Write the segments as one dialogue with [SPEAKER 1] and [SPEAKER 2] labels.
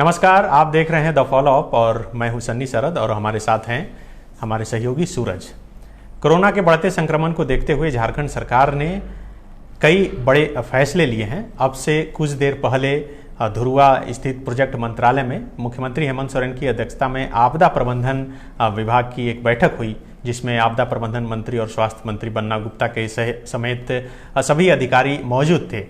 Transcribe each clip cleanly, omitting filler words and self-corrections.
[SPEAKER 1] नमस्कार, आप देख रहे हैं द फॉलोअप और मैं हूं सन्नी सरद और हमारे साथ हैं हमारे सहयोगी सूरज। कोरोना के बढ़ते संक्रमण को देखते हुए झारखंड सरकार ने कई बड़े फैसले लिए हैं। अब से कुछ देर पहले धुरुआ स्थित प्रोजेक्ट मंत्रालय में मुख्यमंत्री हेमंत सोरेन की अध्यक्षता में आपदा प्रबंधन विभाग की एक बैठक हुई, जिसमें आपदा प्रबंधन मंत्री और स्वास्थ्य मंत्री बन्ना गुप्ता के समेत सभी अधिकारी मौजूद थे।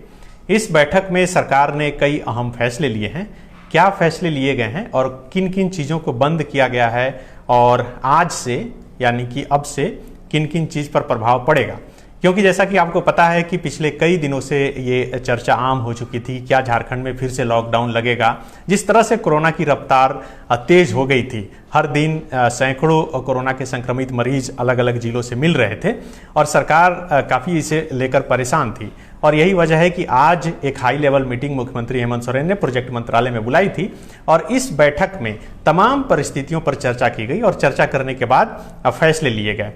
[SPEAKER 1] इस बैठक में सरकार ने कई अहम फैसले लिए हैं। क्या फैसले लिए गए हैं और किन किन चीज़ों को बंद किया गया है और आज से यानी कि अब से किन किन चीज़ पर प्रभाव पड़ेगा, क्योंकि जैसा कि आपको पता है कि पिछले कई दिनों से ये चर्चा आम हो चुकी थी, क्या झारखंड में फिर से लॉकडाउन लगेगा। जिस तरह से कोरोना की रफ्तार तेज हो गई थी, हर दिन सैकड़ों कोरोना के संक्रमित मरीज अलग अलग जिलों से मिल रहे थे और सरकार काफ़ी इसे लेकर परेशान थी। और यही वजह है कि आज एक हाई लेवल मीटिंग मुख्यमंत्री हेमंत सोरेन ने प्रोजेक्ट मंत्रालय में बुलाई थी और इस बैठक में तमाम परिस्थितियों पर चर्चा की गई और चर्चा करने के बाद फैसले लिए गए।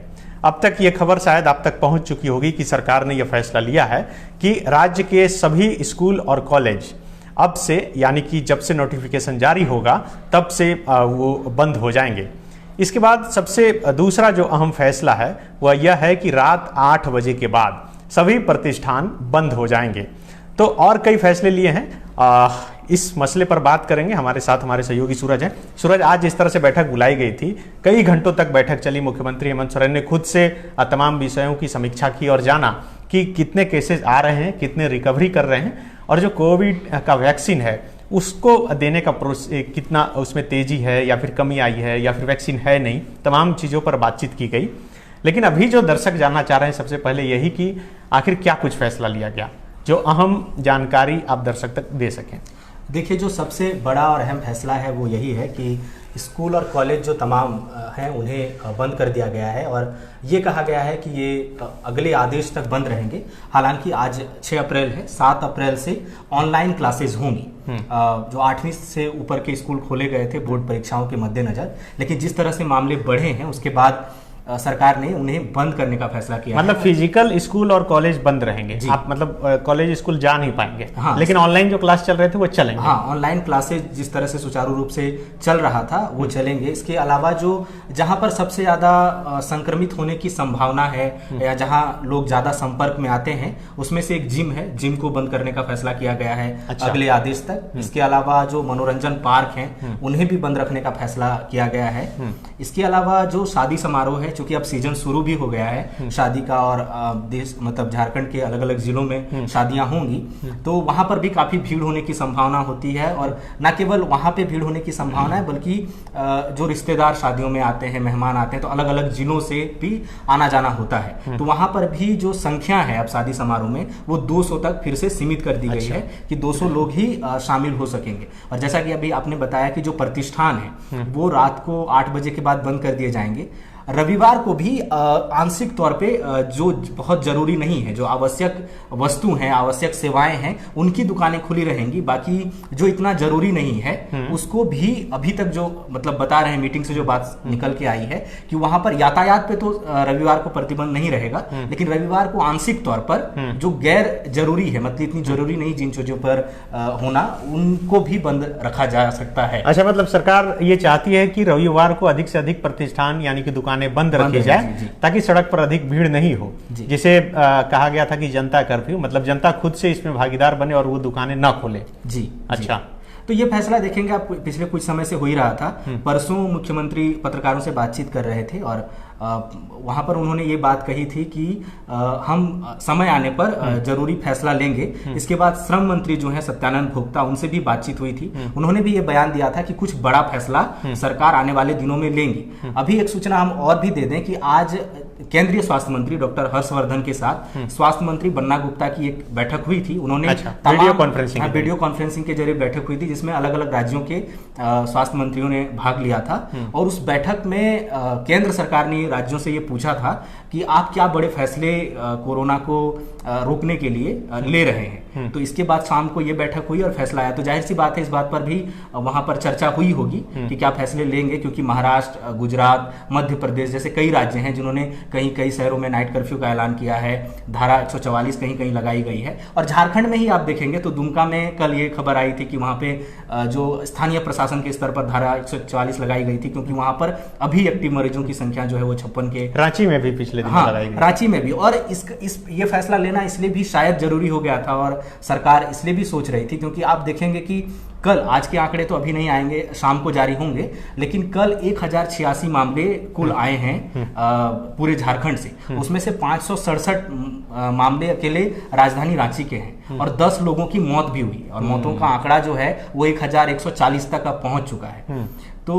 [SPEAKER 1] अब तक ये खबर शायद आप तक पहुंच चुकी होगी कि सरकार ने यह फैसला लिया है कि राज्य के सभी स्कूल और कॉलेज अब से यानी कि जब से नोटिफिकेशन जारी होगा तब से वो बंद हो जाएंगे। इसके बाद सबसे दूसरा जो अहम फैसला है वह यह है कि रात 8 बजे के बाद सभी प्रतिष्ठान बंद हो जाएंगे। तो और कई फैसले लिए हैं। इस मसले पर बात करेंगे। हमारे साथ हमारे सहयोगी सूरज हैं। सूरज, आज इस तरह से बैठक बुलाई गई थी, कई घंटों तक बैठक चली। मुख्यमंत्री हेमंत सोरेन ने खुद से तमाम विषयों की समीक्षा की और जाना कि कितने केसेस आ रहे हैं, कितने रिकवरी कर रहे हैं और जो कोविड का वैक्सीन है उसको देने का कितना उसमें तेजी है या फिर कमी आई है या फिर वैक्सीन है नहीं, तमाम चीज़ों पर बातचीत की गई। लेकिन अभी जो दर्शक जानना चाह रहे हैं सबसे पहले यही कि आखिर क्या कुछ फैसला लिया गया, जो अहम जानकारी आप दर्शक तक दे सकें।
[SPEAKER 2] देखिए, जो सबसे बड़ा और अहम फैसला है वो यही है कि स्कूल और कॉलेज जो तमाम हैं उन्हें बंद कर दिया गया है और ये कहा गया है कि ये अगले आदेश तक बंद रहेंगे। हालांकि आज 6 अप्रैल है, 7 अप्रैल से ऑनलाइन क्लासेस होंगी। जो 8वीं से ऊपर के स्कूल खोले गए थे बोर्ड परीक्षाओं के मद्देनजर, लेकिन जिस तरह से मामले बढ़े हैं उसके बाद सरकार ने उन्हें बंद करने का फैसला किया।
[SPEAKER 1] मतलब फिजिकल स्कूल और कॉलेज बंद रहेंगे। आप मतलब कॉलेज स्कूल जा नहीं पाएंगे। हाँ, लेकिन ऑनलाइन जो क्लास चल रहे थे वो चलेंगे।
[SPEAKER 2] हाँ, ऑनलाइन क्लासेज जिस तरह से सुचारू रूप से चल रहा था वो चलेंगे। इसके अलावा जो जहां पर सबसे ज्यादा संक्रमित होने की संभावना है या जहां लोग ज्यादा संपर्क में आते हैं उसमें से एक जिम है, जिम को बंद करने का फैसला किया गया है। अच्छा। अगले आदेश तक। इसके अलावा जो मनोरंजन पार्क हैं उन्हें भी बंद रखने का फैसला किया गया है। इसके अलावा जो शादी समारोह है, क्योंकि अब सीजन शुरू भी हो गया है शादी का और देश मतलब झारखंड के अलग अलग जिलों में शादियां होंगी, तो वहां पर भी काफी भीड़ होने की संभावना होती है। और न केवल वहां पे भीड़ होने की संभावना है बल्कि जो रिश्तेदार शादियों में आते हैं, मेहमान आते हैं, तो अलग अलग जिलों से भी आना जाना होता है। तो वहां पर भी जो संख्या है अब शादी समारोह में वो 200 तक फिर से सीमित कर दी गई है कि 200 लोग ही शामिल हो सकेंगे। और जैसा कि अभी आपने बताया कि जो प्रतिष्ठान है वो रात को 8 बजे के बाद बंद कर दिए जाएंगे। रविवार को भी आंशिक तौर पे जो बहुत जरूरी नहीं है, जो आवश्यक वस्तु हैं, आवश्यक सेवाएं हैं, उनकी दुकानें खुली रहेंगी। बाकी जो इतना जरूरी नहीं है उसको भी अभी तक जो मतलब बता रहे हैं, मीटिंग से जो बात निकल के आई है कि वहां पर यातायात पे तो रविवार को प्रतिबंध नहीं रहेगा, लेकिन रविवार को आंशिक तौर पर जो गैर जरूरी है, मतलब इतनी जरूरी नहीं जिन चीजों पर होना, उनको भी बंद रखा जा सकता है।
[SPEAKER 1] अच्छा, मतलब सरकार ये चाहती है कि रविवार को अधिक से अधिक प्रतिष्ठान यानी कि दुकानें बंद रखी जाए ताकि सड़क पर अधिक भीड़ नहीं हो। जिसे कहा गया था कि जनता कर्फ्यू, मतलब जनता खुद से इसमें भागीदार बने और वो दुकानें ना खोले।
[SPEAKER 2] जी।
[SPEAKER 1] अच्छा,
[SPEAKER 2] तो ये फैसला देखेंगे आप, पिछले कुछ समय से हो ही रहा था। परसों मुख्यमंत्री पत्रकारों से बातचीत कर रहे थे और वहां पर उन्होंने ये बात कही थी कि हम समय आने पर जरूरी फैसला लेंगे। इसके बाद श्रम मंत्री जो है सत्यानंद भोक्ता, उनसे भी बातचीत हुई थी। उन्होंने भी ये बयान दिया था कि कुछ बड़ा फैसला सरकार आने वाले दिनों में लेंगी। अभी एक सूचना हम और भी दे दें कि आज केंद्रीय स्वास्थ्य मंत्री डॉक्टर हर्षवर्धन के साथ स्वास्थ्य मंत्री बन्ना गुप्ता की एक बैठक हुई थी। उन्होंने वीडियो कॉन्फ्रेंसिंग के जरिए बैठक हुई थी जिसमें अलग अलग राज्यों के स्वास्थ्य मंत्रियों ने भाग लिया था। और उस बैठक में केंद्र सरकार ने राज्यों से ये पूछा था कि आप क्या बड़े फैसले कोरोना को रोकने के लिए ले रहे हैं। तो इसके बाद शाम को ये बैठक हुई और फैसला आया। तो जाहिर सी बात है इस बात पर भी वहां पर चर्चा हुई होगी कि क्या फैसले लेंगे, क्योंकि महाराष्ट्र, गुजरात, मध्य प्रदेश जैसे कई राज्य हैं जिन्होंने कहीं कई शहरों में नाइट कर्फ्यू का ऐलान किया है, धारा 144 कहीं कहीं लगाई गई है। और झारखंड में ही आप देखेंगे तो दुमका में कल ये खबर आई थी कि वहाँ पे जो स्थानीय प्रशासन के स्तर पर धारा 144 लगाई गई थी, क्योंकि वहाँ पर अभी एक्टिव मरीजों की संख्या जो है वो 56 के,
[SPEAKER 1] रांची में भी पिछले दिनों लगाई गई,
[SPEAKER 2] रांची में भी। और ये फैसला लेना इसलिए भी शायद जरूरी हो गया था और सरकार इसलिए भी सोच रही थी, क्योंकि आप देखेंगे कि कल, आज के आंकड़े तो अभी नहीं आएंगे, शाम को जारी होंगे, लेकिन कल 1086 मामले कुल आए हैं पूरे झारखंड से। उसमें से 567 मामले अकेले राजधानी रांची के हैं और 10 लोगों की मौत भी हुई और मौतों का आंकड़ा जो है वो 1140 तक अब पहुंच चुका है। तो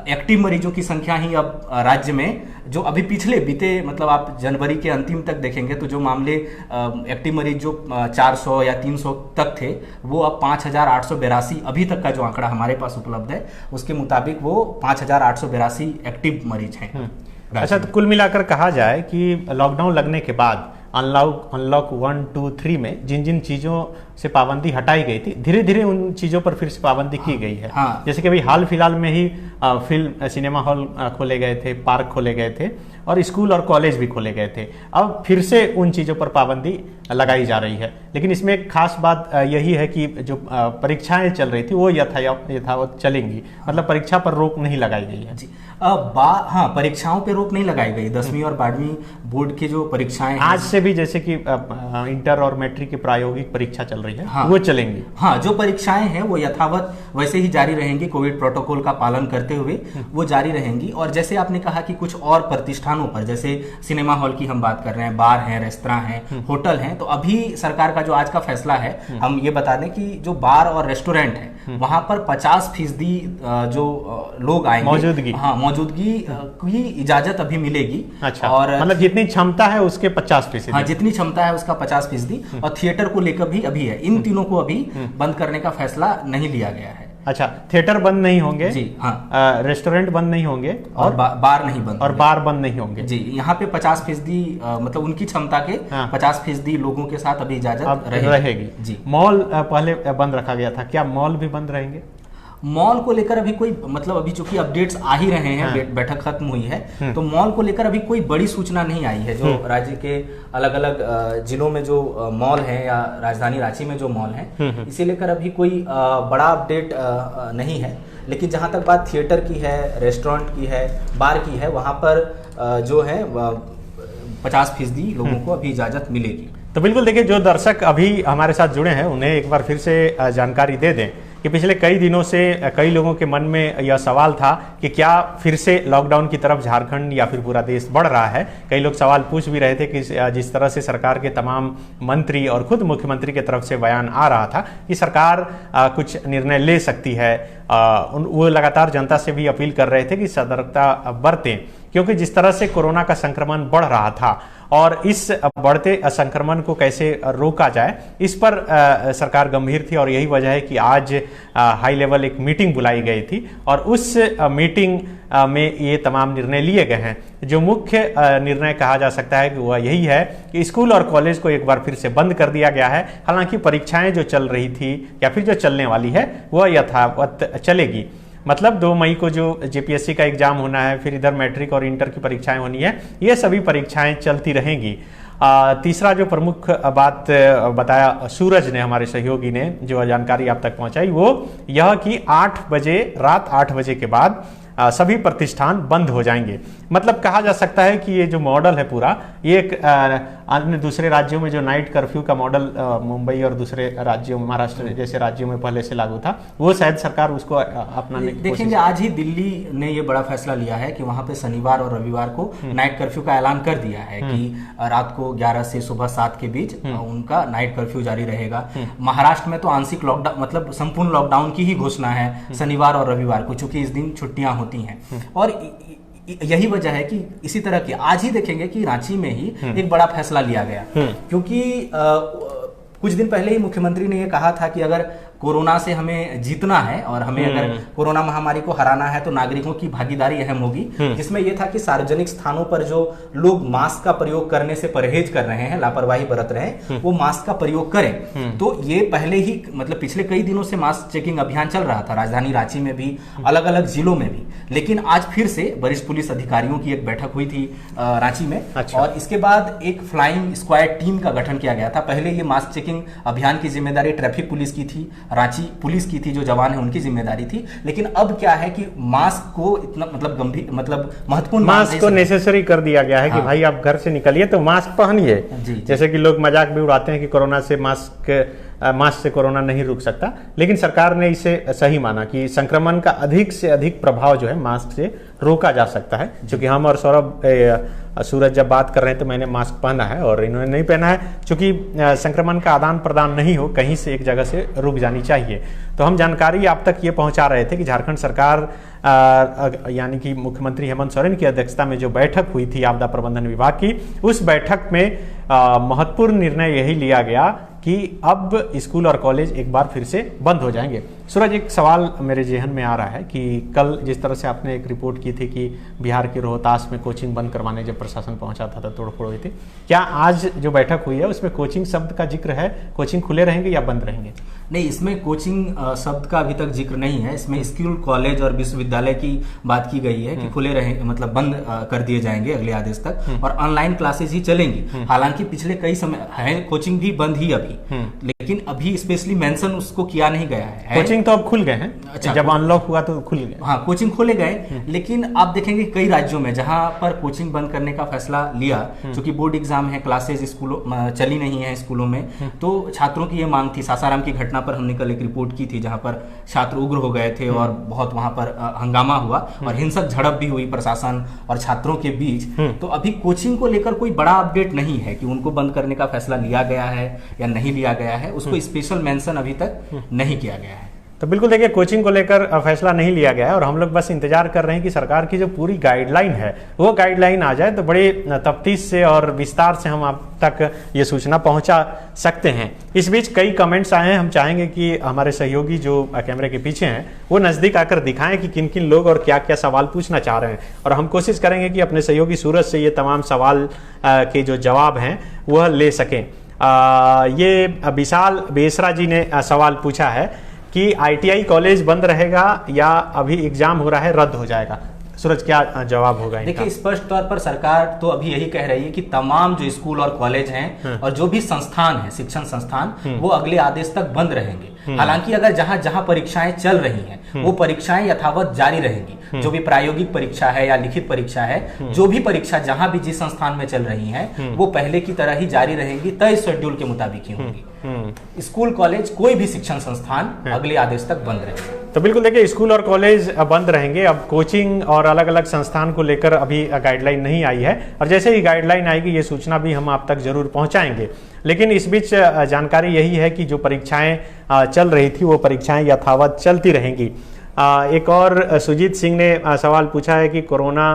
[SPEAKER 2] एक्टिव मरीजों की संख्या ही अब राज्य में, जो अभी पिछले बीते मतलब आप जनवरी के अंतिम तक देखेंगे तो जो मामले एक्टिव मरीज जो 400 या 300 तक थे, वो अब 5882 अभी तक का जो आंकड़ा हमारे पास उपलब्ध है उसके मुताबिक वो 5882 एक्टिव मरीज हैं।
[SPEAKER 1] अच्छा, तो कुल मिलाकर कहा जाए कि लॉकडाउन लगने के बाद अनलॉक 1, 2, 3 में जिन जिन चीज़ों से पाबंदी हटाई गई थी, धीरे धीरे उन चीज़ों पर फिर से पाबंदी की गई है। जैसे कि अभी हाल फिलहाल में ही फिल्म सिनेमा हॉल खोले गए थे, पार्क खोले गए थे और स्कूल और कॉलेज भी खोले गए थे। अब फिर से उन चीज़ों पर पाबंदी लगाई जा रही है, लेकिन इसमें एक खास बात यही है कि जो परीक्षाएं चल रही थी वो यथावत चलेंगी, मतलब परीक्षा पर रोक नहीं लगाई गई है।
[SPEAKER 2] जी, हाँ, परीक्षाओं पे रोक नहीं लगाई गई। 10वीं और 12वीं बोर्ड की जो परीक्षाएं
[SPEAKER 1] आज से भी, जैसे कि इंटर और मैट्रिक की प्रायोगिक परीक्षा चल रही है,
[SPEAKER 2] हाँ,
[SPEAKER 1] वो चलेंगी।
[SPEAKER 2] हाँ, जो परीक्षाएं हैं वो यथावत वैसे ही जारी रहेंगी, कोविड प्रोटोकॉल का पालन करते हुए वो जारी रहेंगी। और जैसे आपने कहा कि कुछ और प्रतिष्ठानों पर, जैसे सिनेमा हॉल की हम बात कर रहे हैं, बार हैं, रेस्तरां हैं, होटल हैं, तो अभी सरकार का जो आज का फैसला है, हम ये बता दें कि जो बार और रेस्टोरेंट है वहां पर 50% जो लोग आएंगे, मौजूदगी की इजाजत अभी मिलेगी।
[SPEAKER 1] अच्छा, और मतलब जितनी क्षमता है उसके 50%,
[SPEAKER 2] हाँ, जितनी क्षमता है उसका 50%। और थिएटर को लेकर भी अभी है, इन तीनों को अभी बंद करने का फैसला नहीं लिया गया है।
[SPEAKER 1] अच्छा, थिएटर बंद नहीं होंगे
[SPEAKER 2] जी, हाँ,
[SPEAKER 1] रेस्टोरेंट बंद नहीं होंगे
[SPEAKER 2] और बार नहीं बंद,
[SPEAKER 1] और बार बंद नहीं होंगे
[SPEAKER 2] जी। यहाँ पे 50% मतलब उनकी क्षमता के 50% लोगों के साथ अभी इजाजत रहेगी जी।
[SPEAKER 1] मॉल पहले बंद रखा गया था, क्या मॉल भी बंद रहेंगे?
[SPEAKER 2] मॉल को लेकर अभी कोई मतलब अभी चूंकि अपडेट्स आ ही रहे हैं, बैठक खत्म हुई है, तो मॉल को लेकर अभी कोई बड़ी सूचना नहीं आई है। जो राज्य के अलग अलग जिलों में जो मॉल हैं या राजधानी रांची में जो मॉल हैं, इसे लेकर अअभी कोई बड़ा अपडेट नहीं है। लेकिन जहां तक बात थिएटर की है, रेस्टोरेंट की है, बार की है, वहां पर जो है 50% लोगों को अभी इजाजत मिलेगी।
[SPEAKER 1] तो बिल्कुल देखिए, जो दर्शक अभी हमारे साथ जुड़े हैं उन्हें एक बार फिर से जानकारी दे दें कि पिछले कई दिनों से कई लोगों के मन में यह सवाल था कि क्या फिर से लॉकडाउन की तरफ झारखंड या फिर पूरा देश बढ़ रहा है। कई लोग सवाल पूछ भी रहे थे कि जिस तरह से सरकार के तमाम मंत्री और खुद मुख्यमंत्री की तरफ से बयान आ रहा था कि सरकार कुछ निर्णय ले सकती है, वो लगातार जनता से भी अपील कर रहे थे कि सतर्कता बरतें, क्योंकि जिस तरह से कोरोना का संक्रमण बढ़ रहा था और इस बढ़ते संक्रमण को कैसे रोका जाए, इस पर सरकार गंभीर थी। और यही वजह है कि आज हाई लेवल एक मीटिंग बुलाई गई थी और उस मीटिंग में ये तमाम निर्णय लिए गए हैं। जो मुख्य निर्णय कहा जा सकता है कि वह यही है कि स्कूल और कॉलेज को एक बार फिर से बंद कर दिया गया है। हालांकि परीक्षाएं जो चल रही थी या फिर जो चलने वाली है वह यथावत चलेगी। मतलब 2 मई को जो जेपीएससी का एग्जाम होना है, फिर इधर मैट्रिक और इंटर की परीक्षाएं होनी है, ये सभी परीक्षाएं चलती रहेंगी। तीसरा जो प्रमुख बात बताया सूरज ने, हमारे सहयोगी ने, जो जानकारी आप तक पहुंचाई, वो यह कि 8 बजे, रात 8 बजे के बाद सभी प्रतिष्ठान बंद हो जाएंगे। मतलब कहा जा सकता है कि ये जो मॉडल है पूरा, ये एक अन्य दूसरे राज्यों में जो नाइट कर्फ्यू का मॉडल मुंबई और दूसरे राज्यों में, महाराष्ट्र जैसे राज्यों में पहले से लागू था, वो शायद सरकार उसको अपनाने की
[SPEAKER 2] देखेंगे। आज ही दिल्ली ने ये बड़ा फैसला लिया है कि वहां पे शनिवार और रविवार को नाइट कर्फ्यू का ऐलान कर दिया है कि रात को 11 से सुबह 7 के बीच उनका नाइट कर्फ्यू जारी रहेगा। महाराष्ट्र में तो आंशिक लॉकडाउन, मतलब संपूर्ण लॉकडाउन की ही घोषणा है शनिवार और रविवार को, चूंकि इस दिन छुट्टियां होती हैं। और यही वजह है कि इसी तरह की आज ही देखेंगे कि रांची में ही एक बड़ा फैसला लिया गया, क्योंकि कुछ दिन पहले ही मुख्यमंत्री ने यह कहा था कि अगर कोरोना से हमें जीतना है और हमें अगर कोरोना महामारी को हराना है तो नागरिकों की भागीदारी अहम होगी, जिसमें यह था कि सार्वजनिक स्थानों पर जो लोग मास्क का प्रयोग करने से परहेज कर रहे हैं, लापरवाही बरत रहे हैं, वो मास्क का प्रयोग करें। तो ये पहले ही मतलब पिछले कई दिनों से मास्क चेकिंग अभियान चल रहा था, राजधानी रांची में भी, अलग अलग जिलों में भी, लेकिन आज फिर से वरिष्ठ पुलिस अधिकारियों की एक बैठक हुई थी रांची में। अच्छा। और इसके बाद एक फ्लाइंग स्क्वाड टीम का गठन किया गया था। पहले ये मास्क चेकिंग अभियान की जिम्मेदारी ट्रैफिक पुलिस की थी, रांची पुलिस की थी, जो जवान है उनकी जिम्मेदारी थी, लेकिन अब क्या है कि मास्क को इतना मतलब गंभीर मतलब महत्वपूर्ण
[SPEAKER 1] मास्क को नेसेसरी कर दिया गया है। हाँ। कि भाई आप घर से निकलिए तो मास्क पहनिए। जैसे कि लोग मजाक भी उड़ाते हैं कि कोरोना से मास्क से कोरोना नहीं रुक सकता, लेकिन सरकार ने इसे सही माना कि संक्रमण का अधिक से अधिक प्रभाव जो है मास्क से रोका जा सकता है। क्योंकि हम और सौरभ सूरज जब बात कर रहे हैं तो मैंने मास्क पहना है और इन्होंने नहीं पहना है, क्योंकि संक्रमण का आदान प्रदान नहीं हो, कहीं से एक जगह से रुक जानी चाहिए। तो हम जानकारी आप तक ये पहुंचा रहे थे कि झारखंड सरकार यानी कि मुख्यमंत्री हेमंत सोरेन की अध्यक्षता में जो बैठक हुई थी आपदा प्रबंधन विभाग की, उस बैठक में महत्वपूर्ण निर्णय यही लिया गया कि अब स्कूल और कॉलेज एक बार फिर से बंद हो जाएंगे। सूरज, एक सवाल मेरे जेहन में आ रहा है कि कल जिस तरह से आपने एक रिपोर्ट की थी कि बिहार के रोहतास में कोचिंग बंद करवाने जब प्रशासन पहुंचा था तो तोड़फोड़ हुई थी, क्या आज जो बैठक हुई है उसमें कोचिंग शब्द का जिक्र है? कोचिंग खुले रहेंगे या बंद रहेंगे?
[SPEAKER 2] नहीं, इसमें कोचिंग शब्द का अभी तक जिक्र नहीं है। इसमें स्कूल, कॉलेज और विश्वविद्यालय की बात की गई है कि खुले रहे, मतलब बंद कर दिए जाएंगे अगले आदेश तक, और ऑनलाइन क्लासेज ही चलेंगी। हालांकि पिछले कई समय है कोचिंग भी बंद ही अभी, लेकिन अभी स्पेशली मेंशन उसको किया नहीं गया है।
[SPEAKER 1] कोचिंग तो अब खुल गए हैं। अच्छा, जब अनलॉक हुआ तो खुल गए।
[SPEAKER 2] हाँ, कोचिंग खोले गए, लेकिन आप देखेंगे कई राज्यों में जहां पर कोचिंग बंद करने का फैसला लिया, क्योंकि बोर्ड एग्जाम है, क्लासेज स्कूलों चली नहीं है स्कूलों में, तो छात्रों की ये मांग थी। सासाराम की घटना पर हमने कल एक रिपोर्ट की थी जहां पर छात्र उग्र हो गए थे और बहुत वहां पर हंगामा हुआ और हिंसक झड़प भी हुई प्रशासन और छात्रों के बीच। तो अभी कोचिंग को लेकर कोई बड़ा अपडेट नहीं है कि उनको बंद करने का फैसला लिया गया है या नहीं लिया गया है, उसको स्पेशल मेंशन अभी तक नहीं किया गया है।
[SPEAKER 1] तो बिल्कुल देखिए, कोचिंग को लेकर फैसला नहीं लिया गया है और हम लोग बस इंतजार कर रहे हैं कि सरकार की जो पूरी गाइडलाइन है वो गाइडलाइन आ जाए तो बड़े तफ्तीश से और विस्तार से हम आप तक ये सूचना पहुंचा सकते हैं। इस बीच कई कमेंट्स आए हैं, हम चाहेंगे कि हमारे सहयोगी जो कैमरे के पीछे हैं वो नज़दीक आकर दिखाएं कि किन किन लोग और क्या क्या सवाल पूछना चाह रहे हैं, और हम कोशिश करेंगे कि अपने सहयोगी सूरज से ये तमाम सवाल के जो जवाब हैं वह ले सकें। ये विशाल बेसरा जी ने सवाल पूछा है कि ITI कॉलेज बंद रहेगा या अभी एग्जाम हो रहा है रद्द हो जाएगा? सूरज, क्या जवाब होगा?
[SPEAKER 2] देखिए, स्पष्ट तौर पर सरकार तो अभी यही कह रही है कि तमाम जो स्कूल और कॉलेज हैं और जो भी संस्थान है, शिक्षण संस्थान, वो अगले आदेश तक बंद रहेंगे। हालांकि अगर जहां जहां परीक्षाएं चल रही हैं वो परीक्षाएं यथावत जारी रहेंगी। जो भी प्रायोगिक परीक्षा है या लिखित परीक्षा है, जो भी परीक्षा जहां भी जिस संस्थान में चल रही हैं वो पहले की तरह ही जारी रहेंगी, तय शेड्यूल के मुताबिक ही होंगी। स्कूल, कॉलेज, कोई भी शिक्षण संस्थान अगले आदेश तक बंद रहेंगे।
[SPEAKER 1] तो बिल्कुल देखिए, स्कूल और कॉलेज बंद रहेंगे। अब कोचिंग और अलग अलग संस्थान को लेकर अभी गाइडलाइन नहीं आई है, और जैसे ही गाइडलाइन आएगी ये सूचना भी हम आप तक जरूर पहुंचाएंगे। लेकिन इस बीच जानकारी यही है कि जो परीक्षाएं चल रही थी वो परीक्षाएं यथावत चलती रहेंगी। एक और सुजीत सिंह ने सवाल पूछा है कि कोरोना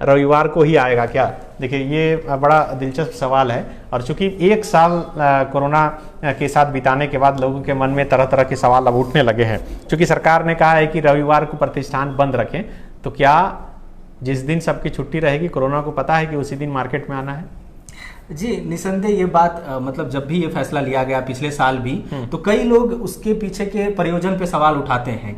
[SPEAKER 1] रविवार को ही आएगा क्या? देखिए, ये बड़ा दिलचस्प सवाल है, और चूंकि एक साल कोरोना के साथ बिताने के बाद लोगों के मन में तरह तरह के सवाल अब उठने लगे हैं। चूंकि सरकार ने कहा है कि रविवार को प्रतिष्ठान बंद रखें, तो क्या जिस दिन सबकी छुट्टी रहेगी कोरोना को पता है कि उसी दिन मार्केट में आना है?
[SPEAKER 2] जी, निसंदेह ये बात मतलब जब भी ये फैसला लिया गया पिछले साल भी, तो कई लोग उसके पीछे के प्रयोजन पे सवाल उठाते हैं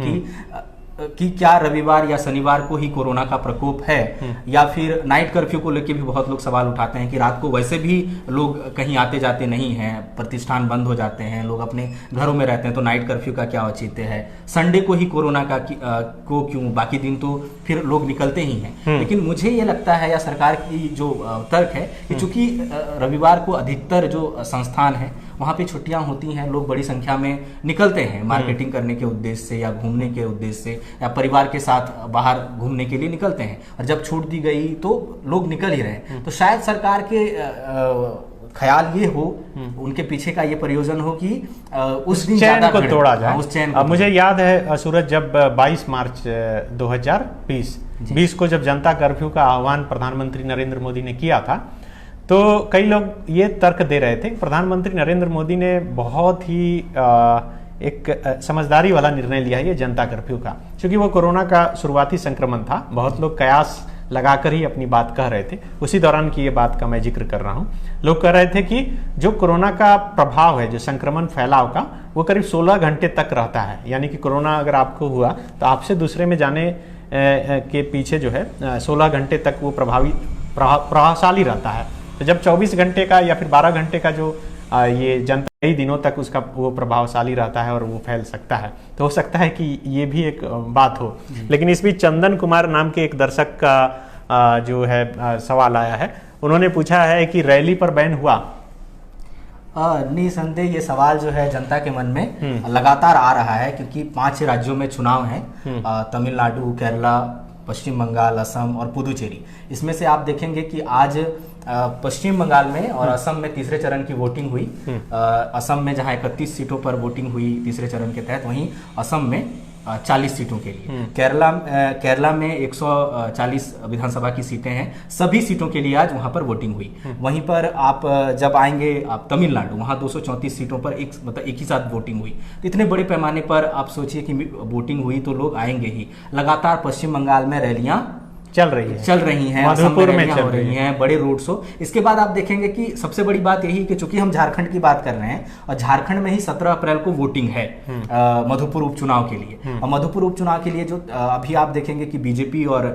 [SPEAKER 2] कि क्या रविवार या शनिवार को ही कोरोना का प्रकोप है, या फिर नाइट कर्फ्यू को लेकर भी बहुत लोग सवाल उठाते हैं कि रात को वैसे भी लोग कहीं आते जाते नहीं हैं, प्रतिष्ठान बंद हो जाते हैं, लोग अपने घरों में रहते हैं, तो नाइट कर्फ्यू का क्या औचित्य है? संडे को ही कोरोना का को क्यों, बाकी दिन तो फिर लोग निकलते ही हैं। लेकिन मुझे ये लगता है, या सरकार की जो तर्क है, कि चूंकि रविवार को अधिकतर जो संस्थान है वहाँ पे छुट्टियां होती हैं, लोग बड़ी संख्या में निकलते हैं मार्केटिंग करने के उद्देश्य से या घूमने के उद्देश्य से या परिवार के साथ बाहर घूमने के लिए निकलते हैं, और जब छूट दी गई तो लोग निकल ही रहे। तो शायद सरकार के ख्याल ये हो, उनके पीछे का ये प्रयोजन हो कि उस दिन
[SPEAKER 1] चैन को तोड़ा जाए,
[SPEAKER 2] उस चैन।
[SPEAKER 1] मुझे याद है सूरज, जब 22 मार्च 2020 को जब जनता कर्फ्यू का आह्वान प्रधानमंत्री नरेंद्र मोदी ने किया था, तो कई लोग ये तर्क दे रहे थे कि प्रधानमंत्री नरेंद्र मोदी ने बहुत ही एक समझदारी वाला निर्णय लिया है ये जनता कर्फ्यू का, क्योंकि वो कोरोना का शुरुआती संक्रमण था। बहुत लोग कयास लगाकर ही अपनी बात कह रहे थे, उसी दौरान की ये बात का मैं जिक्र कर रहा हूँ। लोग कह रहे थे कि जो कोरोना का प्रभाव है, जो संक्रमण फैलाव का, वो करीब 16 घंटे तक रहता है। यानी कि कोरोना अगर आपको हुआ तो आपसे दूसरे में जाने के पीछे जो है 16 घंटे तक वो प्रभावशाली रहता है। तो जब 24 घंटे का या फिर 12 घंटे का जो ये जनता कई दिनों तक उसका वो प्रभावशाली रहता है और वो फैल सकता है, तो हो सकता है कि ये भी एक बात हो। लेकिन इस बीच चंदन कुमार नाम के एक दर्शक का जो है सवाल आया है। उन्होंने पूछा है कि रैली पर बैन हुआ।
[SPEAKER 2] निसंदेह ये सवाल जो है जनता के मन में लगातार आ रहा है, क्योंकि 5 राज्यों में चुनाव हैं, तमिलनाडु, केरला, पश्चिम बंगाल, असम और पुदुचेरी। इसमें से आप देखेंगे कि आज पश्चिम बंगाल में और असम में तीसरे चरण की वोटिंग हुई। असम में जहां 31 सीटों पर वोटिंग हुई तीसरे चरण के तहत, वहीं असम में 40 सीटों के लिए। केरला में 140 विधानसभा की सीटें हैं, सभी सीटों के लिए आज वहां पर वोटिंग हुई। वहीं पर आप जब आएंगे आप तमिलनाडु, वहां 234 सीटों पर एक ही साथ वोटिंग हुई। तो इतने बड़े पैमाने पर आप सोचिए कि वोटिंग हुई तो लोग आएंगे ही। लगातार पश्चिम बंगाल में रैलियां चल रही हैं,
[SPEAKER 1] मधुपुर में चल
[SPEAKER 2] रही हैं, बड़े रोड शो। इसके बाद आप देखेंगे कि सबसे बड़ी बात यही कि चूंकि हम झारखंड की बात कर रहे हैं और झारखंड में ही 17 अप्रैल को वोटिंग है मधुपुर उपचुनाव के लिए। और मधुपुर उपचुनाव के लिए जो अभी आप देखेंगे कि बीजेपी और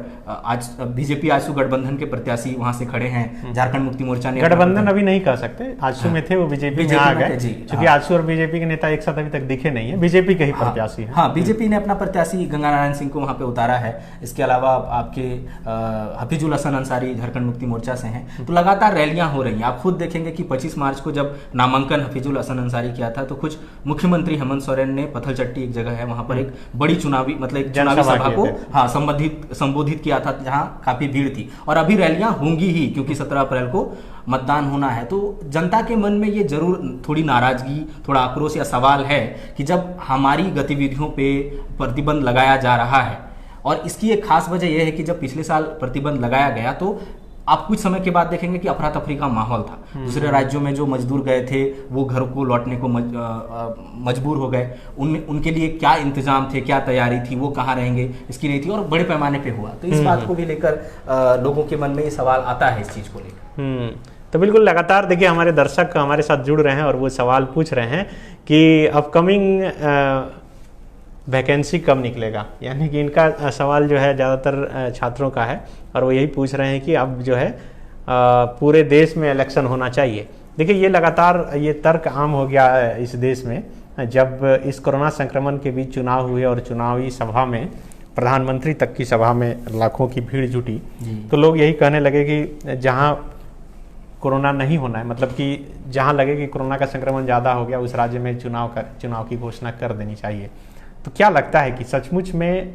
[SPEAKER 2] बीजेपी आजसू गठबंधन के प्रत्याशी वहां से खड़े हैं। झारखंड मुक्ति मोर्चा ने
[SPEAKER 1] गठबंधन अभी नहीं कह सकते, आजसू में थे, वो बीजेपी में आ गए, क्योंकि आजसू और बीजेपी के नेता एक साथ अभी तक दिखे नहीं है, बीजेपी के ही प्रत्याशी है।
[SPEAKER 2] हाँ, बीजेपी ने अपना प्रत्याशी गंगा नारायण सिंह को वहां पे उतारा है। इसके अलावा आपके हफीजुल हसन अंसारी झारखंड मुक्ति मोर्चा से हैं। तो लगातार रैलियां हो रही हैं। आप खुद देखेंगे कि 25 मार्च को जब नामांकन हफीजुल हसन अंसारी किया था, तो कुछ मुख्यमंत्री हेमंत सोरेन ने पत्थलचट्टी एक जगह है, वहां पर एक बड़ी चुनावी सभा को संबोधित किया था, जहां काफी भीड़ थी। और अभी रैलियां होंगी ही, क्योंकि 17 अप्रैल को मतदान होना है। तो जनता के मन में ये जरूर थोड़ी नाराजगी, थोड़ा आक्रोश या सवाल है कि जब हमारी गतिविधियों पे प्रतिबंध लगाया जा रहा है, और इसकी एक खास वजह यह है कि जब पिछले साल प्रतिबंध लगाया गया तो आप कुछ समय के बाद देखेंगे कि अफरा तफरी का माहौल था। दूसरे राज्यों में जो मजदूर गए थे वो घर को लौटने को मजबूर हो गए। उनके लिए क्या इंतजाम थे, क्या तैयारी थी, वो कहाँ रहेंगे, इसकी नहीं थी, और बड़े पैमाने पे हुआ। तो इस बात को भी लेकर लोगों के मन में ये सवाल आता है इस चीज को लेकर।
[SPEAKER 1] तो बिल्कुल लगातार देखिए हमारे दर्शक हमारे साथ जुड़ रहे हैं और वो सवाल पूछ रहे हैं कि अपकमिंग वैकेंसी कब निकलेगा। यानी कि इनका सवाल जो है ज़्यादातर छात्रों का है, और वो यही पूछ रहे हैं कि अब जो है पूरे देश में इलेक्शन होना चाहिए। देखिए ये लगातार ये तर्क आम हो गया है इस देश में। जब इस कोरोना संक्रमण के बीच चुनाव हुए और चुनावी सभा में, प्रधानमंत्री तक की सभा में लाखों की भीड़ जुटी, तो लोग यही कहने लगे कि जहाँ कोरोना नहीं होना है, मतलब कि जहाँ लगे कि कोरोना का संक्रमण ज़्यादा हो गया, उस राज्य में चुनाव की घोषणा कर देनी चाहिए। तो क्या लगता है कि सचमुच में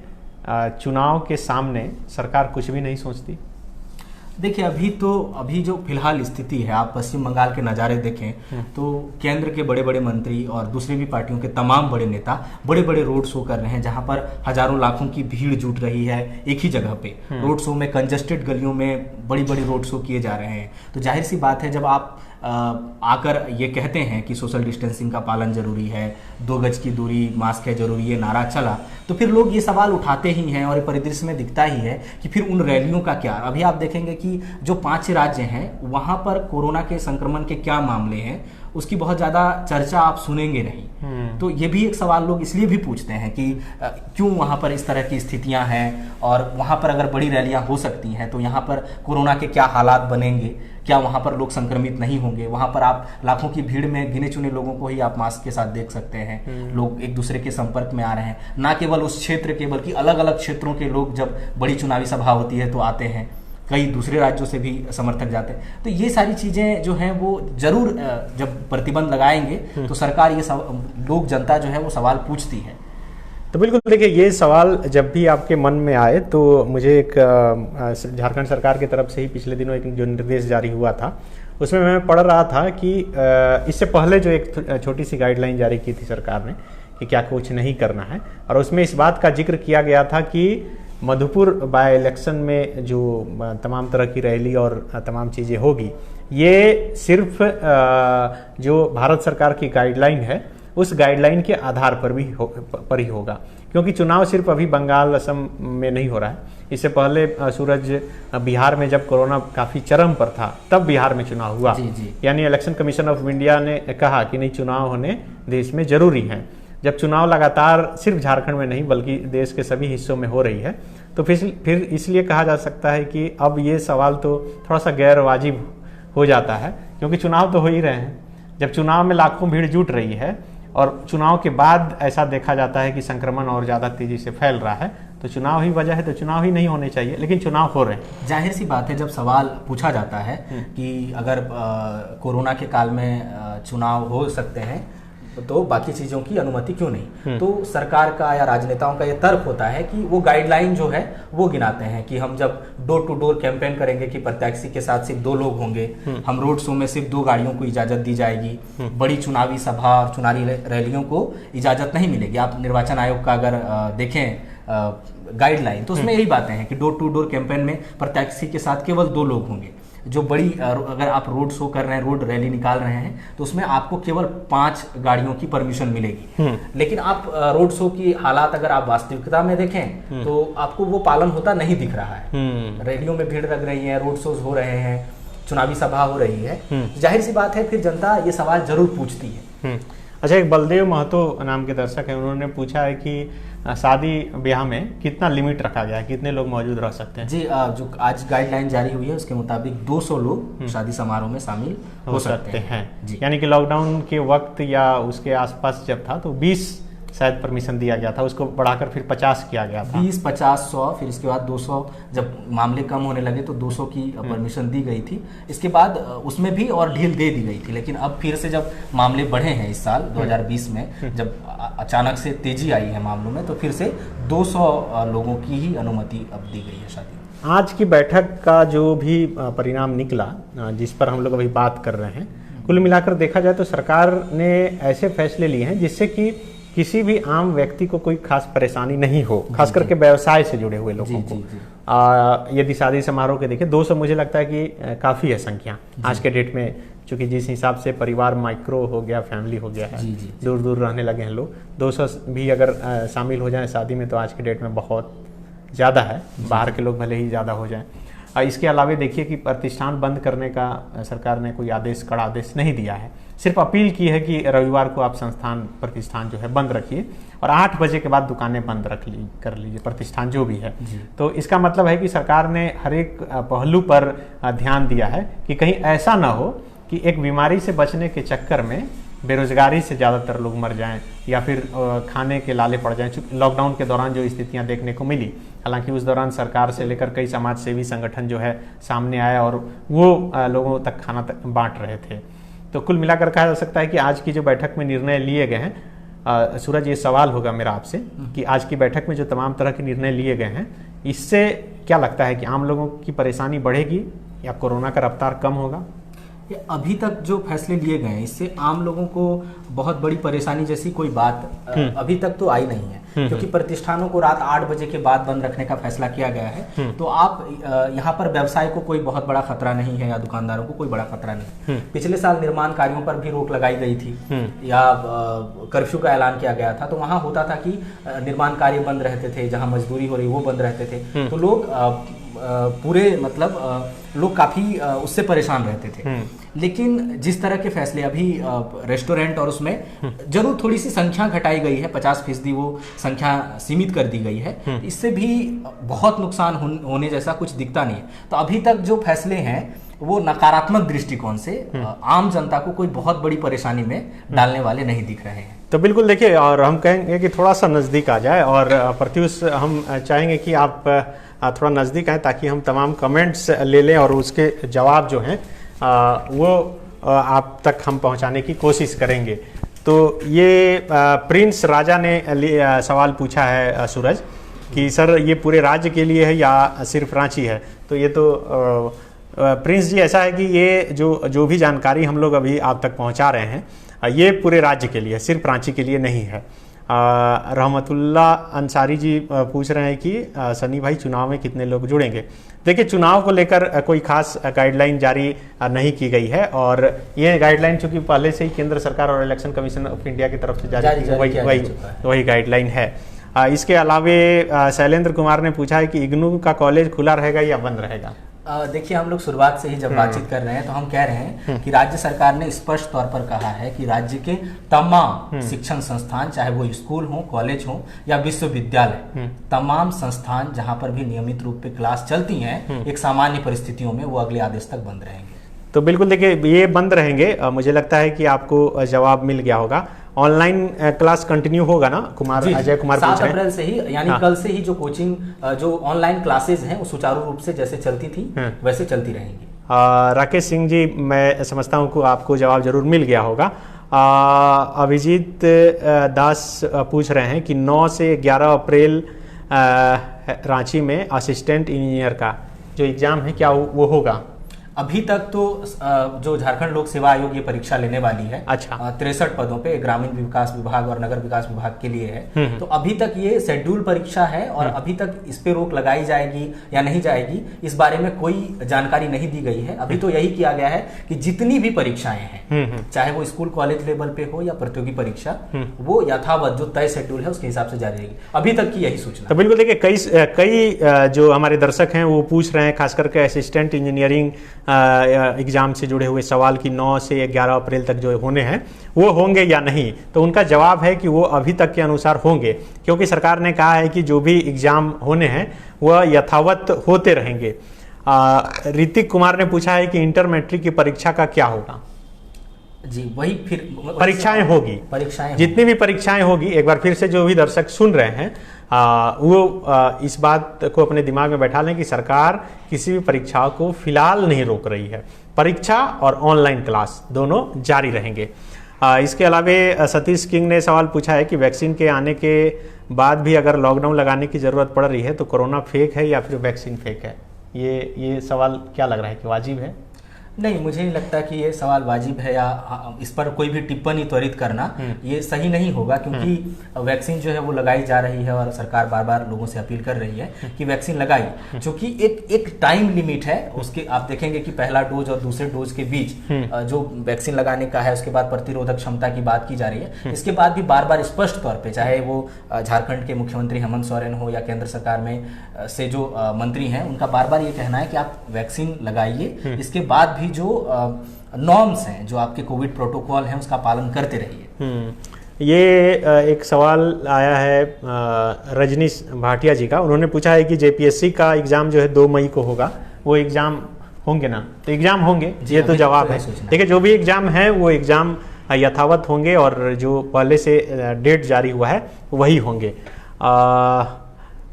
[SPEAKER 1] चुनाव के सामने सरकार कुछ भी नहीं सोचती?
[SPEAKER 2] देखिए अभी जो फिलहाल स्थिति है, आप पश्चिम बंगाल के नज़ारे देखें तो केंद्र के बड़े बड़े मंत्री और दूसरी भी पार्टियों के तमाम बड़े नेता बड़े बड़े रोड शो कर रहे हैं, जहां पर हजारों लाखों की भीड़ जुट रही है एक ही जगह पे। रोड शो में कंजस्टेड गलियों में बड़ी बड़ी रोड शो किए जा रहे हैं। तो जाहिर सी बात है, जब आप आकर ये कहते हैं कि सोशल डिस्टेंसिंग का पालन जरूरी है, 2 गज की दूरी, मास्क है जरूरी, ये नारा चला, तो फिर लोग ये सवाल उठाते ही हैं और ये परिदृश्य में दिखता ही है कि फिर उन रैलियों का क्या। अभी आप देखेंगे कि जो 5 राज्य हैं वहां पर कोरोना के संक्रमण के क्या मामले हैं, उसकी बहुत ज़्यादा चर्चा आप सुनेंगे नहीं। तो ये भी एक सवाल लोग इसलिए भी पूछते हैं कि क्यों वहाँ पर इस तरह की स्थितियाँ हैं, और वहाँ पर अगर बड़ी रैलियाँ हो सकती हैं तो यहाँ पर कोरोना के क्या हालात बनेंगे, क्या वहाँ पर लोग संक्रमित नहीं होंगे। वहाँ पर आप लाखों की भीड़ में गिने चुने लोगों को ही आप मास्क के साथ देख सकते हैं। लोग एक दूसरे के संपर्क में आ रहे हैं, ना केवल उस क्षेत्र के बल्कि अलग अलग क्षेत्रों के लोग जब बड़ी चुनावी सभा होती है तो आते हैं, कई दूसरे राज्यों से भी समर्थक जाते हैं। तो ये सारी चीज़ें जो हैं वो जरूर जब प्रतिबंध लगाएंगे तो सरकार लोग जनता जो है वो सवाल पूछती है।
[SPEAKER 1] तो बिल्कुल देखिए ये सवाल जब भी आपके मन में आए तो मुझे एक झारखंड सरकार की तरफ से ही पिछले दिनों एक जो निर्देश जारी हुआ था उसमें मैं पढ़ रहा था कि इससे पहले जो एक छोटी सी गाइडलाइन जारी की थी सरकार ने कि क्या कुछ नहीं करना है, और उसमें इस बात का जिक्र किया गया था कि मधुपुर बाय इलेक्शन में जो तमाम तरह की रैली और तमाम चीज़ें होगी, ये सिर्फ जो भारत सरकार की गाइडलाइन है उस गाइडलाइन के आधार पर ही होगा, क्योंकि चुनाव सिर्फ अभी बंगाल असम में नहीं हो रहा है। इससे पहले सूरज बिहार में जब कोरोना काफ़ी चरम पर था तब बिहार में चुनाव हुआ। यानी इलेक्शन कमीशन ऑफ इंडिया ने कहा कि नहीं, चुनाव होने देश में जरूरी हैं। जब चुनाव लगातार सिर्फ झारखंड में नहीं बल्कि देश के सभी हिस्सों में हो रही है, तो फिर इसलिए कहा जा सकता है कि अब ये सवाल तो थोड़ा सा गैर वाजिब हो जाता है, क्योंकि चुनाव तो हो ही रहे हैं। जब चुनाव में लाखों भीड़ जुट रही है और चुनाव के बाद ऐसा देखा जाता है कि संक्रमण और ज़्यादा तेजी से फैल रहा है, तो चुनाव ही वजह है, तो चुनाव ही नहीं होने चाहिए, लेकिन चुनाव हो रहे हैं।
[SPEAKER 2] जाहिर सी बात है, जब सवाल पूछा जाता है कि अगर कोरोना के काल में चुनाव हो सकते हैं तो बाकी चीज़ों की अनुमति क्यों नहीं, तो सरकार का या राजनेताओं का ये तर्क होता है कि वो गाइडलाइन जो है वो गिनाते हैं कि हम जब डोर टू डोर कैंपेन करेंगे कि प्रत्याशी के साथ सिर्फ 2 लोग होंगे, हम रोड शो में सिर्फ 2 गाड़ियों को इजाज़त दी जाएगी, बड़ी चुनावी सभा और चुनावी रैलियों को इजाज़त नहीं मिलेगी। आप निर्वाचन आयोग का अगर देखें गाइडलाइन, तो उसमें यही बातें हैं कि डोर टू डोर कैंपेन में प्रत्याशी के साथ केवल 2 लोग होंगे। जो बड़ी अगर आप रोड शो कर रहे हैं, रोड रैली निकाल रहे हैं, तो उसमें आपको केवल 5 गाड़ियों की परमिशन मिलेगी। लेकिन आप रोड शो की हालात अगर आप वास्तविकता में देखें तो आपको वो पालन होता नहीं दिख रहा है। रैलियों में भीड़ लग रही है, रोड शोज हो रहे हैं, चुनावी सभा हो रही है, जाहिर सी बात है फिर जनता ये सवाल जरूर पूछती है।
[SPEAKER 1] अच्छा, एक बलदेव महतो नाम के दर्शक हैं, उन्होंने पूछा है कि शादी ब्याह में कितना लिमिट रखा गया है, कितने लोग मौजूद रह सकते हैं?
[SPEAKER 2] जी, जो आज गाइडलाइन जारी हुई है उसके मुताबिक 200 लोग शादी समारोह में शामिल हो सकते हैं।
[SPEAKER 1] यानी कि लॉकडाउन के वक्त या उसके आसपास जब था तो 20 शायद परमिशन दिया गया था, उसको बढ़ाकर फिर 50 किया गया था।
[SPEAKER 2] 20, 50, 100, फिर इसके बाद 200, जब मामले कम होने लगे तो 200 की परमिशन दी गई थी। इसके बाद उसमें भी और ढील दे दी गई थी, लेकिन अब फिर से जब मामले बढ़े हैं इस साल 2020 में, जब अचानक से तेजी आई है मामलों में, तो फिर से 200 लोगों की ही अनुमति अब दी गई है शादी।
[SPEAKER 1] आज की बैठक का जो भी परिणाम निकला, जिस पर हम लोग अभी बात कर रहे हैं, कुल मिलाकर देखा जाए तो सरकार ने ऐसे फैसले लिए हैं जिससे कि किसी भी आम व्यक्ति को कोई खास परेशानी नहीं हो, खास करके व्यवसाय से जुड़े हुए लोगों को। यदि शादी समारोह के देखें, 200 मुझे लगता है कि काफ़ी है संख्या आज के डेट में, चूँकि जिस हिसाब से परिवार माइक्रो हो गया, फैमिली हो गया है, दूर दूर रहने लगे हैं लोग, 200 भी अगर शामिल हो जाए शादी में तो आज के डेट में बहुत ज़्यादा है। बाहर के लोग भले ही ज़्यादा हो जाएं। इसके अलावा देखिए कि प्रतिष्ठान बंद करने का सरकार ने कोई कड़ा आदेश नहीं दिया है, सिर्फ अपील की है कि रविवार को आप प्रतिष्ठान जो है बंद रखिए और 8 बजे के बाद दुकानें बंद कर लीजिए, प्रतिष्ठान जो भी है। तो इसका मतलब है कि सरकार ने हर एक पहलू पर ध्यान दिया है कि कहीं ऐसा ना हो कि एक बीमारी से बचने के चक्कर में बेरोजगारी से ज़्यादातर लोग मर जाएं या फिर खाने के लाले पड़ जाएं। लॉकडाउन के दौरान जो स्थितियां देखने को मिली, हालांकि उस दौरान सरकार से लेकर कई समाज सेवी संगठन जो है सामने आया और वो लोगों तक खाना बांट रहे थे। तो कुल मिलाकर कहा जा सकता है कि आज की जो बैठक में निर्णय लिए गए हैं, सूरज, ये सवाल होगा मेरा आपसे कि आज की बैठक में जो तमाम तरह के निर्णय लिए गए हैं, इससे क्या लगता है कि आम लोगों की परेशानी बढ़ेगी या कोरोना का रफ्तार कम होगा?
[SPEAKER 2] अभी तक जो फैसले लिए गए हैं इससे आम लोगों को बहुत बड़ी परेशानी जैसी कोई बात अभी तक तो आई नहीं है, क्योंकि प्रतिष्ठानों को रात 8 बजे के बाद बंद रखने का फैसला किया गया है। तो आप यहाँ पर व्यवसाय को कोई बहुत बड़ा खतरा नहीं है या दुकानदारों को कोई बड़ा खतरा नहीं। पिछले साल निर्माण कार्यों पर भी रोक लगाई गई थी या कर्फ्यू का ऐलान किया गया था, तो वहाँ होता था कि निर्माण कार्य बंद रहते थे, जहाँ मजदूरी हो रही वो बंद रहते थे, तो लोग पूरे मतलब लोग काफ़ी उससे परेशान रहते थे। लेकिन जिस तरह के फैसले अभी रेस्टोरेंट और उसमें जरूर थोड़ी सी संख्या घटाई गई है, 50% वो संख्या सीमित कर दी गई है, इससे भी बहुत नुकसान होने जैसा कुछ दिखता नहीं है। तो अभी तक जो फैसले हैं वो नकारात्मक दृष्टिकोण से आम जनता को कोई बहुत बड़ी परेशानी में डालने वाले नहीं दिख रहे हैं।
[SPEAKER 1] तो बिल्कुल देखिए, और हम कहेंगे कि थोड़ा सा नज़दीक आ जाए और प्रत्युष हम चाहेंगे कि आप थोड़ा नज़दीक आए ताकि हम तमाम कमेंट्स ले लें और उसके जवाब जो हैं वो आप तक हम पहुंचाने की कोशिश करेंगे। तो ये प्रिंस राजा ने सवाल पूछा है सूरज कि सर ये पूरे राज्य के लिए है या सिर्फ रांची है? तो ये तो प्रिंस जी ऐसा है कि ये जो भी जानकारी हम लोग अभी आप तक पहुंचा रहे हैं ये पूरे राज्य के लिए, सिर्फ रांची के लिए नहीं है। रहमतुल्ला अंसारी जी पूछ रहे हैं कि सनी भाई चुनाव में कितने लोग जुड़ेंगे। देखिए, चुनाव को लेकर कोई खास गाइडलाइन जारी नहीं की गई है, और ये गाइडलाइन चूंकि पहले से ही केंद्र सरकार और इलेक्शन कमीशन ऑफ इंडिया की तरफ से जारी वही गाइडलाइन है। इसके अलावे शैलेंद्र कुमार ने पूछा है कि इग्नू का कॉलेज खुला रहेगा या बंद रहेगा।
[SPEAKER 2] देखिए, हम लोग शुरुआत से ही जब बातचीत कर रहे हैं तो हम कह रहे हैं कि राज्य सरकार ने स्पष्ट तौर पर कहा है कि राज्य के तमाम शिक्षण संस्थान, चाहे वो स्कूल हो, कॉलेज हो या विश्वविद्यालय, तमाम संस्थान जहां पर भी नियमित रूप पे क्लास चलती हैं एक सामान्य परिस्थितियों में, वो अगले आदेश तक बंद रहेंगे।
[SPEAKER 1] तो बिल्कुल देखिए, ये बंद रहेंगे। मुझे लगता है कि आपको जवाब मिल गया होगा। ऑनलाइन क्लास कंटिन्यू होगा ना, अजय कुमार पूछ रहे हैं।
[SPEAKER 2] 7 अप्रैल से ही, यानी कल से ही जो कोचिंग, जो ऑनलाइन क्लासेज हैं वो सुचारू रूप से जैसे चलती थी वैसे चलती रहेंगी।
[SPEAKER 1] राकेश सिंह जी, मैं समझता हूँ कि आपको जवाब जरूर मिल गया होगा। अभिजीत दास पूछ रहे हैं कि 9 से 11 अप्रैल रांची में असिस्टेंट इंजीनियर का जो एग्जाम है क्या वो होगा?
[SPEAKER 2] अभी तक तो जो झारखंड लोक सेवा आयोग ये परीक्षा लेने वाली है,
[SPEAKER 1] अच्छा,
[SPEAKER 2] 63 पदों पे ग्रामीण विकास विभाग और नगर विकास विभाग के लिए है। तो अभी तक ये शेड्यूल परीक्षा है और अभी तक इस पे रोक लगाई जाएगी या नहीं जाएगी इस बारे में कोई जानकारी नहीं दी गई है। अभी तो यही किया गया है कि जितनी भी परीक्षाएं हैं, चाहे वो स्कूल कॉलेज लेवल पे हो या प्रतियोगी परीक्षा, वो यथावत जो तय शेड्यूल है उसके हिसाब से जारी रहेगी। अभी तक की यही सूचना।
[SPEAKER 1] तो बिल्कुल देखिए, कई जो हमारे दर्शक हैं वो पूछ रहे हैं, खास करके असिस्टेंट इंजीनियरिंग एग्जाम से जुड़े हुए सवाल कि 9 से 11 अप्रैल तक जो होने हैं वो होंगे या नहीं। तो उनका जवाब है कि वो अभी तक के अनुसार होंगे, क्योंकि सरकार ने कहा है कि जो भी एग्जाम होने हैं वह यथावत होते रहेंगे। ऋतिक कुमार ने पूछा है कि इंटर मैट्रिक की परीक्षा का क्या होगा?
[SPEAKER 2] जी, वही फिर
[SPEAKER 1] परीक्षाएं होगी, जितनी भी परीक्षाएं होगी। एक बार फिर से जो भी दर्शक सुन रहे हैं वो इस बात को अपने दिमाग में बैठा लें कि सरकार किसी भी परीक्षा को फिलहाल नहीं रोक रही है। परीक्षा और ऑनलाइन क्लास दोनों जारी रहेंगे। इसके अलावा सतीश किंग ने सवाल पूछा है कि वैक्सीन के आने के बाद भी अगर लॉकडाउन लगाने की ज़रूरत पड़ रही है तो कोरोना फेक है या फिर वैक्सीन फेक है? ये सवाल क्या लग रहा है कि वाजिब है?
[SPEAKER 2] नहीं, मुझे नहीं लगता कि ये सवाल वाजिब है या इस पर कोई भी टिप्पणी त्वरित करना ये सही नहीं होगा, क्योंकि वैक्सीन जो है वो लगाई जा रही है और सरकार बार बार लोगों से अपील कर रही है कि वैक्सीन लगाई, क्योंकि एक टाइम लिमिट है उसके। आप देखेंगे कि पहला डोज और दूसरे डोज के बीच जो वैक्सीन लगाने का है, उसके बाद प्रतिरोधक क्षमता की बात की जा रही है। इसके बाद भी बार बार स्पष्ट तौर पर, चाहे वो झारखंड के मुख्यमंत्री हेमंत सोरेन हो या केंद्र सरकार में से जो मंत्री हैं, उनका बार बार ये कहना है कि आप वैक्सीन लगाइए, इसके बाद भी जो नॉर्म्स हैं, जो आपके कोविड प्रोटोकॉल हैं, उसका पालन करते रहिए।
[SPEAKER 1] ये एक सवाल आया है रजनीश भाटिया जी का। उन्होंने पूछा है कि जेपीएससी का एग्जाम जो है 2 मई को होगा, वो एग्जाम होंगे ना? तो एग्जाम होंगे, ये तो जवाब है। देखिए, जो भी एग्जाम है वो एग्जाम यथावत होंगे और जो पहले से डेट जारी हुआ है वही होंगे।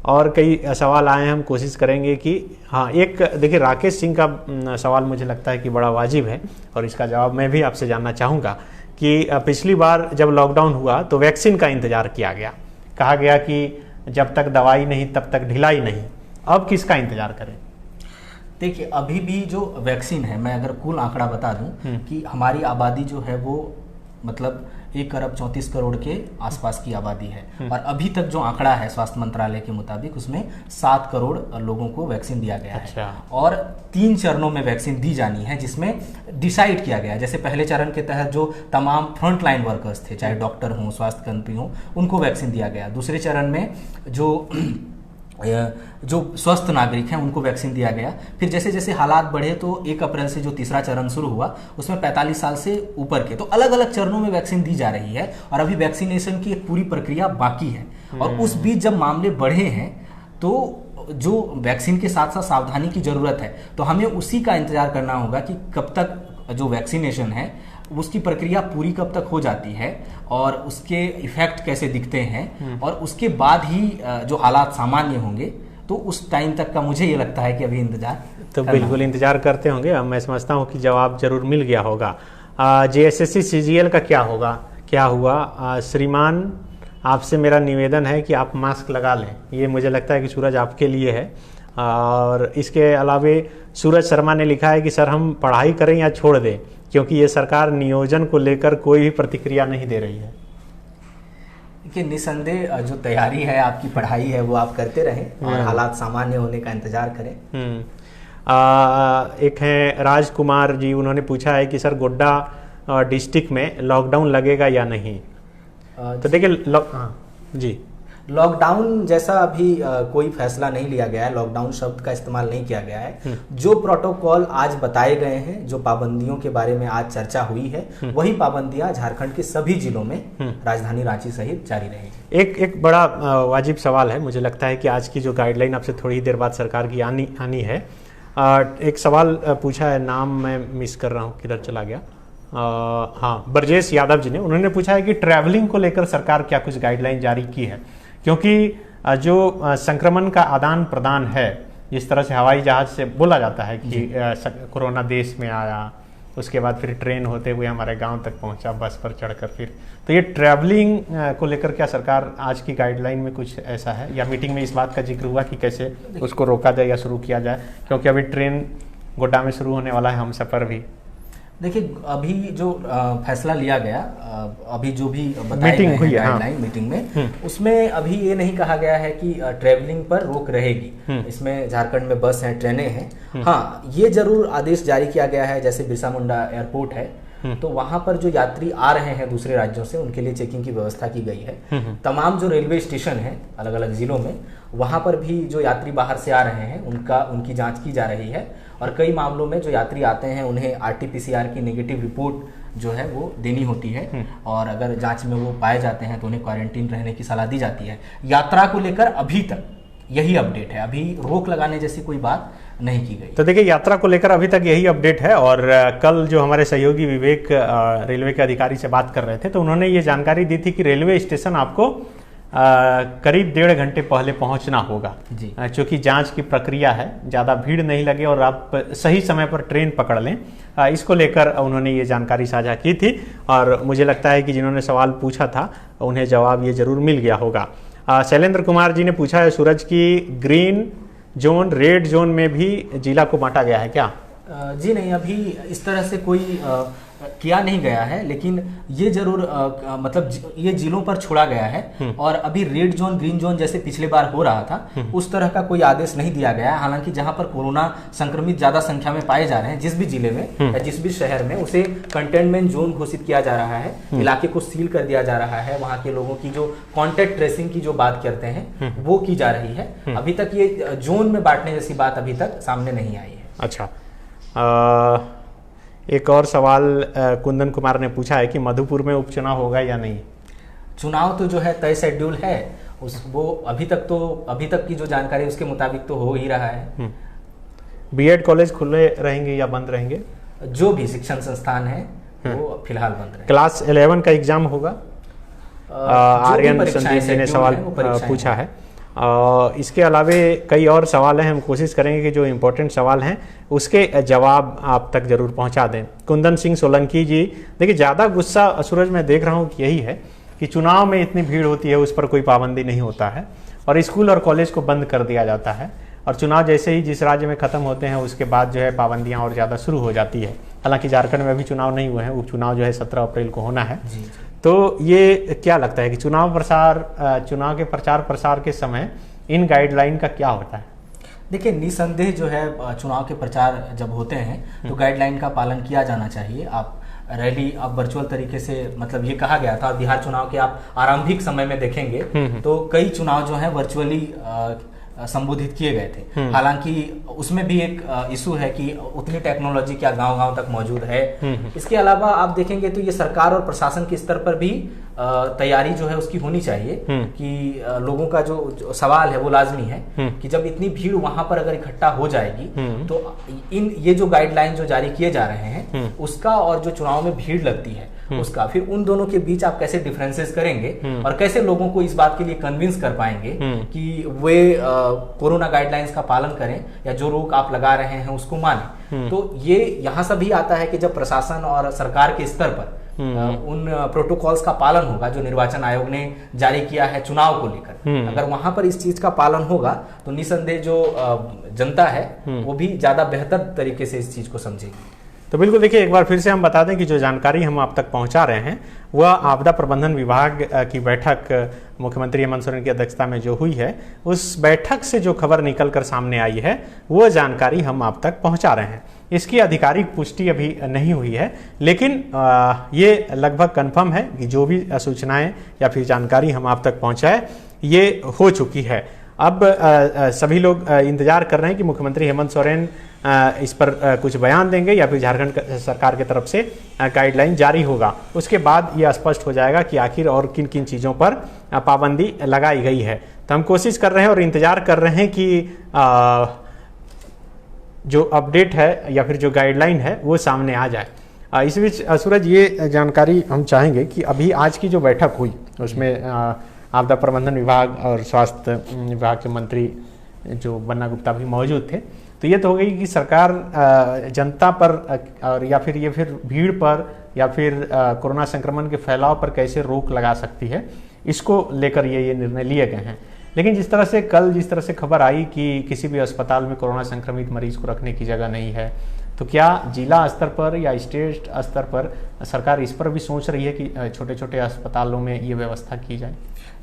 [SPEAKER 1] और कई सवाल आए हैं, हम कोशिश करेंगे कि हाँ, एक देखिए राकेश सिंह का सवाल मुझे लगता है कि बड़ा वाजिब है और इसका जवाब मैं भी आपसे जानना चाहूँगा कि पिछली बार जब लॉकडाउन हुआ तो वैक्सीन का इंतज़ार किया गया, कहा गया कि जब तक दवाई नहीं तब तक ढिलाई नहीं। अब किसका इंतज़ार करें?
[SPEAKER 2] देखिए, अभी भी जो वैक्सीन है, मैं अगर कुल आंकड़ा बता दूं कि हमारी आबादी जो है वो मतलब 1 अरब 34 करोड़ के आसपास की आबादी है और अभी तक जो आंकड़ा है स्वास्थ्य मंत्रालय के मुताबिक उसमें 7 करोड़ लोगों को वैक्सीन दिया गया है और 3 चरणों में वैक्सीन दी जानी है, जिसमें डिसाइड किया गया है। जैसे पहले चरण के तहत जो तमाम फ्रंट लाइन वर्कर्स थे, चाहे डॉक्टर हों, स्वास्थ्य कर्मी हों, उनको वैक्सीन दिया गया। दूसरे चरण में जो स्वस्थ नागरिक हैं उनको वैक्सीन दिया गया। फिर जैसे जैसे हालात बढ़े तो 1 अप्रैल से जो तीसरा चरण शुरू हुआ उसमें 45 साल से ऊपर के, तो अलग अलग चरणों में वैक्सीन दी जा रही है और अभी वैक्सीनेशन की एक पूरी प्रक्रिया बाकी है। और उस बीच जब मामले बढ़े हैं तो जो वैक्सीन के साथ साथ सावधानी की जरूरत है, तो हमें उसी का इंतजार करना होगा कि कब तक जो वैक्सीनेशन है उसकी प्रक्रिया पूरी कब तक हो जाती है और उसके इफेक्ट कैसे दिखते हैं और उसके बाद ही जो हालात सामान्य होंगे, तो उस टाइम तक का मुझे ये लगता है कि अभी इंतजार
[SPEAKER 1] तो बिल्कुल इंतजार करते होंगे। अब मैं समझता हूँ कि जवाब जरूर मिल गया होगा। जेएसएससी सीजीएल का क्या होगा, क्या हुआ? श्रीमान, आपसे मेरा निवेदन है कि आप मास्क लगा लें। ये मुझे लगता है कि सूरज आपके लिए है। और इसके अलावे सूरज शर्मा ने लिखा है कि सर हम पढ़ाई करें या छोड़ दें, क्योंकि ये सरकार नियोजन को लेकर कोई भी प्रतिक्रिया नहीं दे रही है।
[SPEAKER 2] देखिए, निसंदेह जो तैयारी है, आपकी पढ़ाई है, वो आप करते रहें और हालात सामान्य होने का इंतजार करें।
[SPEAKER 1] एक हैं राजकुमार जी, उन्होंने पूछा है कि सर गोड्डा डिस्ट्रिक्ट में लॉकडाउन लगेगा या नहीं। तो देखिए जी,
[SPEAKER 2] लॉकडाउन जैसा अभी कोई फैसला नहीं लिया गया है, लॉकडाउन शब्द का इस्तेमाल नहीं किया गया है। जो प्रोटोकॉल आज बताए गए हैं, जो पाबंदियों के बारे में आज चर्चा हुई है, वही पाबंदियां झारखंड के सभी जिलों में राजधानी रांची सहित जारी रहेगी।
[SPEAKER 1] एक बड़ा वाजिब सवाल है, मुझे लगता है कि आज की जो गाइडलाइन आपसे थोड़ी देर बाद सरकार की आनी है। एक सवाल पूछा है, नाम मैं मिस कर रहा हूँ, किधर चला गया। हाँ, ब्रजेश यादव जी ने, उन्होंने पूछा है कि ट्रैवलिंग को लेकर सरकार क्या कुछ गाइडलाइन जारी की है, क्योंकि जो संक्रमण का आदान प्रदान है, जिस तरह से हवाई जहाज से बोला जाता है कि कोरोना देश में आया, उसके बाद फिर ट्रेन होते हुए हमारे गांव तक पहुंचा बस पर चढ़कर, फिर तो ये ट्रैवलिंग को लेकर क्या सरकार आज की गाइडलाइन में कुछ ऐसा है, या मीटिंग में इस बात का जिक्र हुआ कि कैसे उसको रोका जाए या शुरू किया जाए, क्योंकि अभी ट्रेन गोड्डा में शुरू होने वाला है, हम सफ़र भी।
[SPEAKER 2] देखिए, अभी जो फैसला लिया गया, अभी जो भी मीटिंग हुई गाइडलाइन मीटिंग में, उसमें अभी ये नहीं कहा गया है कि ट्रैवलिंग पर रोक रहेगी। इसमें झारखंड में बस हैं, ट्रेनें हैं। हाँ, ये जरूर आदेश जारी किया गया है, जैसे बिरसा मुंडा एयरपोर्ट है, तो वहां पर जो यात्री आ रहे हैं दूसरे राज्यों से, उनके लिए चेकिंग की व्यवस्था की गई है। तमाम जो रेलवे स्टेशन है अलग अलग जिलों में, वहां पर भी जो यात्री बाहर से आ रहे हैं उनकी जांच की जा रही है। और कई मामलों में जो यात्री आते हैं उन्हें RT-PCR की नेगेटिव रिपोर्ट जो है वो देनी होती है, और अगर जांच में वो पाए जाते हैं तो उन्हें क्वारंटीन रहने की सलाह दी जाती है। यात्रा को लेकर अभी तक यही अपडेट है, अभी रोक लगाने जैसी कोई बात नहीं की गई।
[SPEAKER 1] तो देखिए, यात्रा को लेकर अभी तक यही अपडेट है। और कल जो हमारे सहयोगी विवेक रेलवे के अधिकारी से बात कर रहे थे, तो उन्होंने ये जानकारी दी थी कि रेलवे स्टेशन आपको करीब 1.5 घंटे पहले पहुंचना होगा, क्योंकि जांच की प्रक्रिया है, ज़्यादा भीड़ नहीं लगे और आप सही समय पर ट्रेन पकड़ लें। इसको लेकर उन्होंने ये जानकारी साझा की थी, और मुझे लगता है कि जिन्होंने सवाल पूछा था उन्हें जवाब ये जरूर मिल गया होगा। शैलेंद्र कुमार जी ने पूछा है, सूरज की ग्रीन जोन, रेड जोन में भी जिला को बांटा गया है क्या?
[SPEAKER 2] जी नहीं, अभी इस तरह से कोई किया नहीं गया है, लेकिन ये जरूर मतलब ये जिलों पर छोड़ा गया है। और अभी रेड जोन, ग्रीन जोन जैसे पिछले बार हो रहा था, उस तरह का कोई आदेश नहीं दिया गया है। हालांकि जहां पर कोरोना संक्रमित ज्यादा संख्या में पाए जा रहे हैं, जिस भी जिले में या जिस भी शहर में, उसे कंटेनमेंट जोन घोषित किया जा रहा है, इलाके को सील कर दिया जा रहा है। वहां के लोगों की जो कॉन्टेक्ट ट्रेसिंग की जो बात करते हैं वो की जा रही है। अभी तक ये जोन में बांटने जैसी बात अभी तक सामने नहीं आई है।
[SPEAKER 1] अच्छा, एक और सवाल कुंदन कुमार ने पूछा है कि मधुपुर में उपचुनाव होगा या नहीं।
[SPEAKER 2] चुनाव तो जो है तय शेड्यूल है, वो अभी तक की जो जानकारी उसके मुताबिक तो हो ही रहा है।
[SPEAKER 1] बीएड कॉलेज खुले रहेंगे या बंद रहेंगे?
[SPEAKER 2] जो भी शिक्षण संस्थान है वो फिलहाल बंद रहेंगे।
[SPEAKER 1] क्लास 11 का एग्जाम होगा? आर्यन संदीप जी ने सवाल पूछा है। इसके अलावे कई और सवाल हैं, हम कोशिश करेंगे कि जो इम्पोर्टेंट सवाल हैं उसके जवाब आप तक जरूर पहुंचा दें। कुंदन सिंह सोलंकी जी, देखिए ज़्यादा गुस्सा सूरज मैं देख रहा हूं कि यही है कि चुनाव में इतनी भीड़ होती है, उस पर कोई पाबंदी नहीं होता है, और स्कूल और कॉलेज को बंद कर दिया जाता है, और चुनाव जैसे ही जिस राज्य में ख़त्म होते हैं उसके बाद जो है पाबंदियाँ और ज़्यादा शुरू हो जाती है। हालांकि झारखंड में अभी चुनाव नहीं हुए हैं, उपचुनाव जो है 17 अप्रैल को होना है। तो ये क्या लगता है कि चुनाव के प्रचार प्रसार के समय इन गाइडलाइन का क्या होता है?
[SPEAKER 2] देखिए, निसंदेह जो है चुनाव के प्रचार जब होते हैं तो गाइडलाइन का पालन किया जाना चाहिए। आप रैली अब वर्चुअल तरीके से, मतलब ये कहा गया था, और बिहार चुनाव के आप आरंभिक समय में देखेंगे तो कई चुनाव जो है वर्चुअली संबोधित किए गए थे। हालांकि उसमें भी एक इशू है कि उतनी टेक्नोलॉजी क्या गांव-गांव तक मौजूद है। इसके अलावा आप देखेंगे तो ये सरकार और प्रशासन के स्तर पर भी तैयारी जो है उसकी होनी चाहिए कि लोगों का जो सवाल है वो लाजमी है कि जब इतनी भीड़ वहां पर अगर इकट्ठा हो जाएगी तो ये जो गाइडलाइन जो जारी किए जा रहे हैं उसका, और जो चुनाव में भीड़ लगती है उसका, फिर उन दोनों के बीच आप कैसे डिफरेंसेस करेंगे और कैसे लोगों को इस बात के लिए कन्विंस कर पाएंगे कि वे कोरोना गाइडलाइंस का पालन करें या जो रोक आप लगा रहे हैं उसको माने। तो ये यहाँ से भी आता है कि जब प्रशासन और सरकार के स्तर पर उन प्रोटोकॉल्स का पालन होगा जो निर्वाचन आयोग ने जारी किया है चुनाव को लेकर, अगर वहां पर इस चीज का पालन होगा तो निसंदेह जो जनता है वो भी ज्यादा बेहतर तरीके से इस चीज को समझेगी।
[SPEAKER 1] तो बिल्कुल देखिए, एक बार फिर से हम बता दें कि जो जानकारी हम आप तक पहुंचा रहे हैं वह आपदा प्रबंधन विभाग की बैठक मुख्यमंत्री हेमंत सोरेन की अध्यक्षता में जो हुई है, उस बैठक से जो खबर निकलकर सामने आई है वो जानकारी हम आप तक पहुंचा रहे हैं। इसकी आधिकारिक पुष्टि अभी नहीं हुई है, लेकिन ये लगभग कन्फर्म है कि जो भी सूचनाएं या फिर जानकारी हम आप तक पहुंचाए ये हो चुकी है। अब सभी लोग इंतजार कर रहे हैं कि मुख्यमंत्री हेमंत सोरेन इस पर कुछ बयान देंगे या फिर झारखंड सरकार की तरफ से गाइडलाइन जारी होगा। उसके बाद यह स्पष्ट हो जाएगा कि आखिर और किन किन चीज़ों पर पाबंदी लगाई गई है। तो हम कोशिश कर रहे हैं और इंतजार कर रहे हैं कि जो अपडेट है या फिर जो गाइडलाइन है वो सामने आ जाए। इस बीच सूरज, ये जानकारी हम चाहेंगे कि अभी आज की जो बैठक हुई उसमें आपदा प्रबंधन विभाग और स्वास्थ्य विभाग के मंत्री जो बन्ना गुप्ता भी मौजूद थे। तो ये तो हो गई कि सरकार जनता पर और या फिर भीड़ पर या फिर कोरोना संक्रमण के फैलाव पर कैसे रोक लगा सकती है, इसको लेकर ये निर्णय लिए गए हैं। लेकिन जिस तरह से खबर आई कि किसी भी अस्पताल में कोरोना संक्रमित मरीज को रखने की जगह नहीं है, तो क्या जिला स्तर पर या स्टेट स्तर पर सरकार इस पर भी सोच रही है कि छोटे छोटे अस्पतालों में ये व्यवस्था की जाए?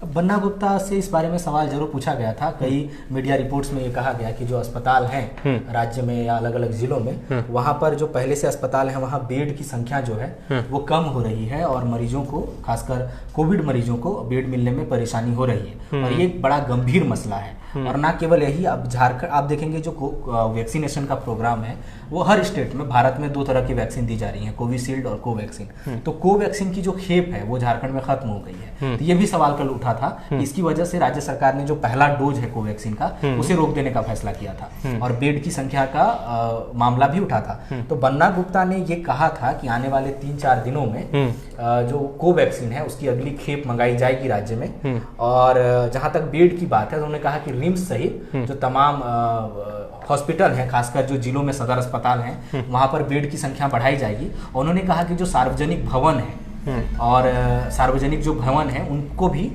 [SPEAKER 2] बन्ना गुप्ता से इस बारे में सवाल जरूर पूछा गया था। कई मीडिया रिपोर्ट्स में ये कहा गया कि जो अस्पताल हैं राज्य में या अलग अलग जिलों में, वहां पर जो पहले से अस्पताल हैं वहां बेड की संख्या जो है वो कम हो रही है और मरीजों को, खासकर कोविड मरीजों को बेड मिलने में परेशानी हो रही है और ये एक बड़ा गंभीर मसला है। और ना केवल यही, अब झारखंड आप देखेंगे जो वैक्सीनेशन का प्रोग्राम है वो हर स्टेट में, भारत में 2 तरह की वैक्सीन दी जा रही है, कोविशील्ड और कोवैक्सीन। तो कोवैक्सीन की जो खेप है वो झारखंड में खत्म हो गई है। तो ये भी सवाल कल उठा था कि इसकी वजह से राज्य सरकार ने जो पहला डोज है कोवैक्सीन का उसे रोक देने का फैसला किया था और बेड की संख्या का मामला भी उठा था। तो बन्ना गुप्ता ने ये कहा था कि आने वाले 3-4 दिनों में जो कोवैक्सीन है उसकी अगली खेप मंगाई जाएगी राज्य में। और जहां तक बेड की बात है तो उन्होंने कहा कि रिम्स सहित जो तमाम हॉस्पिटल हैं, खासकर जो जिलों में सदर अस्पताल हैं, वहां पर बेड की संख्या बढ़ाई जाएगी। और उन्होंने कहा कि जो सार्वजनिक भवन है और सार्वजनिक जो भवन है उनको भी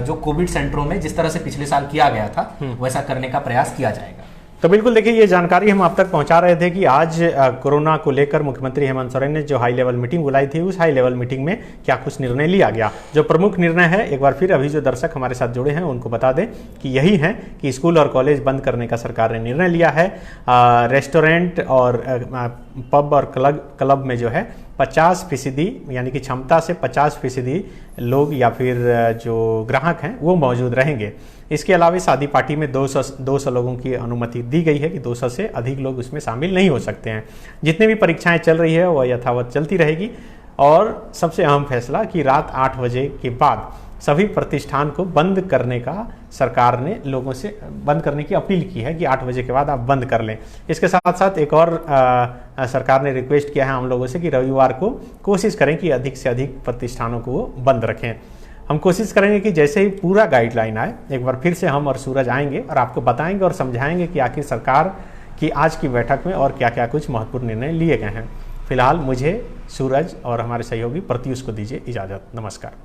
[SPEAKER 2] जो कोविड सेंटरों में जिस तरह से पिछले साल किया गया था वैसा करने का प्रयास किया जाएगा।
[SPEAKER 1] तो बिल्कुल देखिए, ये जानकारी हम आप तक पहुंचा रहे थे कि आज कोरोना को लेकर मुख्यमंत्री हेमंत सोरेन ने जो हाई लेवल मीटिंग बुलाई थी, उस हाई लेवल मीटिंग में क्या कुछ निर्णय लिया गया। जो प्रमुख निर्णय है, एक बार फिर अभी जो दर्शक हमारे साथ जुड़े हैं उनको बता दें कि यही है कि स्कूल और कॉलेज बंद करने का सरकार ने निर्णय लिया है। रेस्टोरेंट और पब और क्लब में जो है 50% यानी कि क्षमता से 50% लोग या फिर जो ग्राहक हैं वो मौजूद रहेंगे। इसके अलावा शादी पार्टी में 200 लोगों की अनुमति दी गई है कि 200 से अधिक लोग उसमें शामिल नहीं हो सकते हैं। जितनी भी परीक्षाएं चल रही है वह यथावत चलती रहेगी। और सबसे अहम फैसला कि रात 8 बजे के बाद सभी प्रतिष्ठान को बंद करने का सरकार ने लोगों से बंद करने की अपील की है कि 8 बजे के बाद आप बंद कर लें। इसके साथ साथ एक और सरकार ने रिक्वेस्ट किया है हम लोगों से कि रविवार को कोशिश करें कि अधिक से अधिक प्रतिष्ठानों को वो बंद रखें। हम कोशिश करेंगे कि जैसे ही पूरा गाइडलाइन आए एक बार फिर से हम और सूरज आएंगे और आपको बताएंगे और समझाएंगे कि आखिर सरकार की आज की बैठक में और क्या क्या कुछ महत्वपूर्ण निर्णय लिए गए हैं। फिलहाल मुझे, सूरज और हमारे सहयोगी प्रत्युष को दीजिए इजाज़त। नमस्कार।